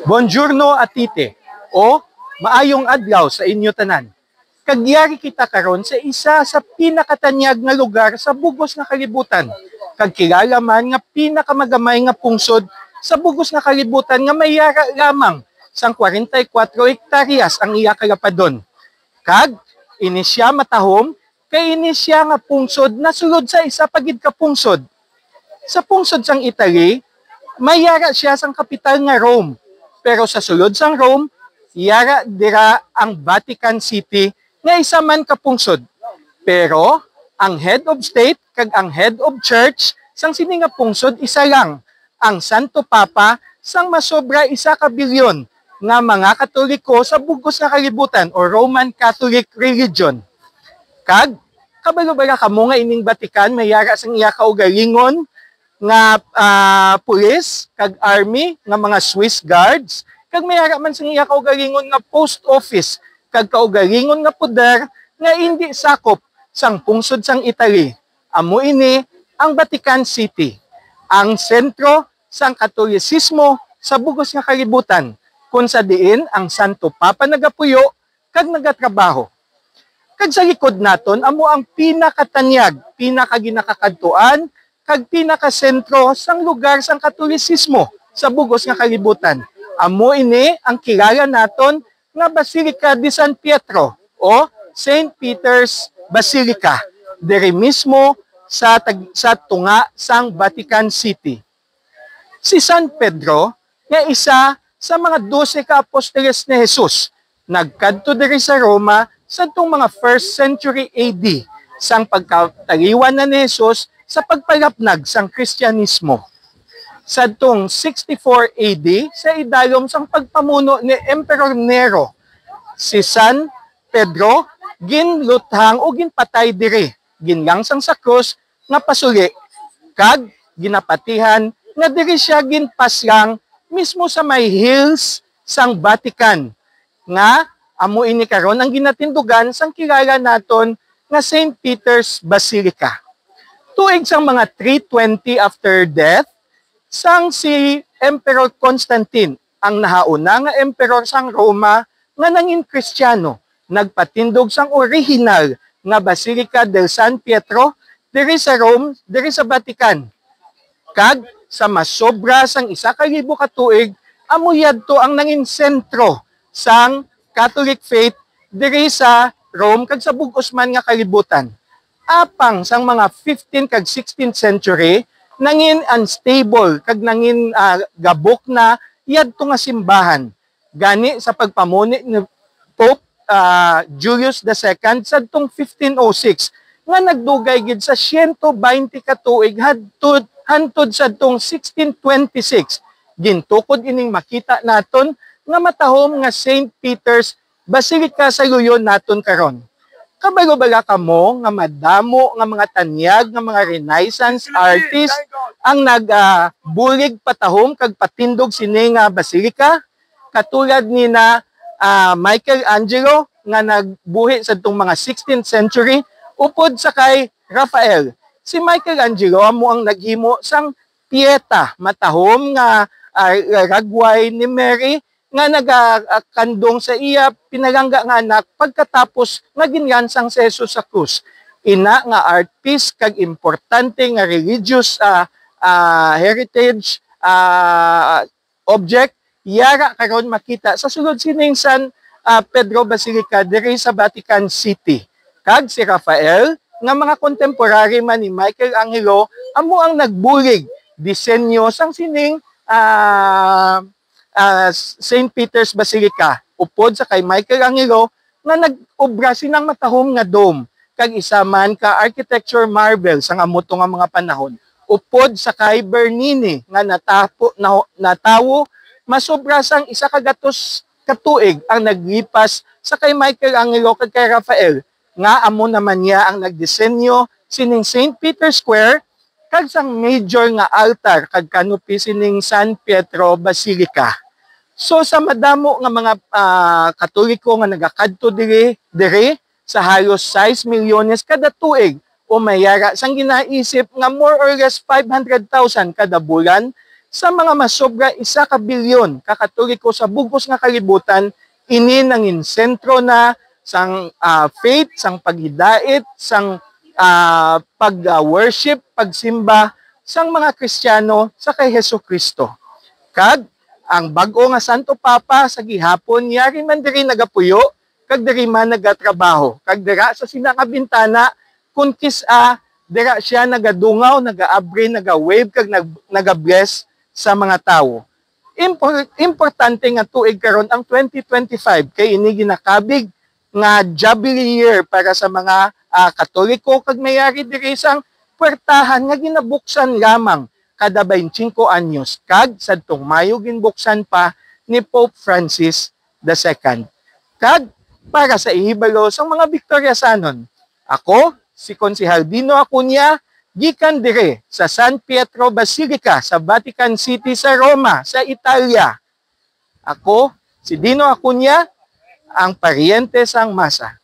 Buongiorno atite o maayong adlaw sa inyo tanan. Kagyari kita karon sa isa sa pinakatanyag nga lugar sa bugos nga kalibutan. Kag kilala man nga pinakamagamay nga pungsod sa bugos nga kalibutan nga mayara lamang sang 44 hektaryas ang iya kalapadon. Kag ini siya matahom kay ini siya nga pungsod na sulod sa isa pagid ka pungsod. Sa pungsod sang Italy, mayara siya sang kapital nga Rome. Pero sa sulod sang Rome, yara dira ang Vatican City nga isa man ka pungsod. Pero ang head of state kag ang head of church sang sini nga pungsod isa lang, ang Santo Papa sang masobra 1 bilyon nga mga Katoliko sa bugos nga kalibutan o Roman Catholic religion. Kag kabalo-bala kamo nga ining Vatican mayara sang iya kaugalingon nga police kag army nga mga Swiss guards kag mayara man sang iya kaugalingon nga post office kag kaugalingon nga poder nga hindi sakop sang pungsod sang Italy. Amo ini ang Vatican City, ang sentro sang Katolisismo sa bugos nga kalibutan, kung sa diin ang Santo Papa nagapuyo kag nagatrabaho. Kag sa likod naton amo ang pinakatanyag, pinakaginakakadtuan kag pinakasentro sang lugar sang Katolisismo sa bugos nga kalibutan. Amo ini ang kilala naton nga Basilica di San Pietro o St. Peter's Basilica, diri mismo sa tunga sang Vatican City. Si San Pedro nga isa sa mga 12 ka apostoles ni Jesus, nagkadto diri sa Roma sadtong mga 1st century AD sang pagkataliwan na ni Jesus sa pagpalapnag sang Kristyanismo. Sadtong 64 AD sa idalom sang pagpamuno ni Emperor Nero, si San Pedro ginluthang o ginpatay diri, ginlangsang sa krus nga pasuli, kag ginapatihan nga diri siya ginpaslang mismo sa may hills sang Vatican, nga amo ini karon ang ginatindugan sang kilala naton nga St. Peter's Basilica. Tuig sang mga 320 after death, sang si Emperor Constantine, ang nahauna nga emperor sang Roma nga nangin Kristiyano, nagpatindog sang original nga Basilica del San Pietro diri sa Rome, diri sa Vatican. Kag sa masobra sang 1,000 ka tuig, amo yadto ang nangin sentro sang Catholic faith diri sa Rome kag sa bugos man nga kalibutan. Apang sang mga 15th kag 16th century, nangin unstable kag nangin gabok na yadto nga simbahan. Gani sa pagpamuni ni Pope Julius II sadtong 1506 nga nagdugay gid sa 120 ka tuig hantod sadtong 1626. Gintukod ining makita naton nga matahom nga St. Peter's Basilica sa luyon naton karon. Kabalo-bala kamo nga madamo nga mga tanyag nga mga Renaissance artist ang nagbulig patahom kag patindog sini nga Basilica, katulad ni na Michelangelo nga nagbuhi sa itong mga 16th century upod sa kay Raphael. Si Michelangelo amo ang naghimo sang Pieta, matahom nga ragway ni Mary nga nagakandong sa iya pinalangga nga anak pagkatapos nga ginlansang si Jesus sa krus. Ina nga art piece kag importante nga religious heritage object yara karon makita sa sulod sining San Pedro Basilica diri sa Vatican City. Kag si Raphael nga mga contemporary man ni Michelangelo amo ang nagbulig disenyo sang sining St. Peter's Basilica upod sa kay Michelangelo nga nag-obra sinang matahom nga dome kag isa man ka architecture marvel sang amoto nga mga panahon upod sa kay Bernini nga natawo masobra sang 100 ka tuig ang naglipas sa kay Michelangelo kag kay Raphael nga amo naman niya ang nagdisenyo sining St. Peter's Square kag sang major nga altar kag canopy sining San Pietro Basilica. So sa madamo nga mga Katoliko nga nagakadto diri sa halos 6 milyones kada tuig o mayara sang ginaisip nga more or less 500,000 kada bulan sa mga masobra 1 ka bilyon kakatoliko sa bugos nga kalibutan, ini nangin sentro na sang faith, sang paghidait, sang pag-worship, pagsimba sang mga Kristiyano sa kay Hesus Kristo. Kag ang bag-o nga Santo Papa sa gihapon yari man diri nagapuyo, kag diri man nagatrabaho, kag dira sa sinakabintana kun kisa dira siya nagadungaw, nagaabre, nagawave kag nagabless sa mga tawo. Importante nga tuig karon ang 2025 kay ini ginakabig nga Jubilee year para sa mga Katoliko kag mayari diri sang puwertahan nga ginabuksan lamang kada 25 anyos kag sadtong Mayo ginbuksan pa ni Pope Francis II. Kag para sa ihibalo sang mga Victoriasanon, ako si Konsehal Dino Acuña gikan dire sa San Pietro Basilica sa Vatican City sa Roma, sa Italia. Ako si Dino Acuña, ang paryente sang masa.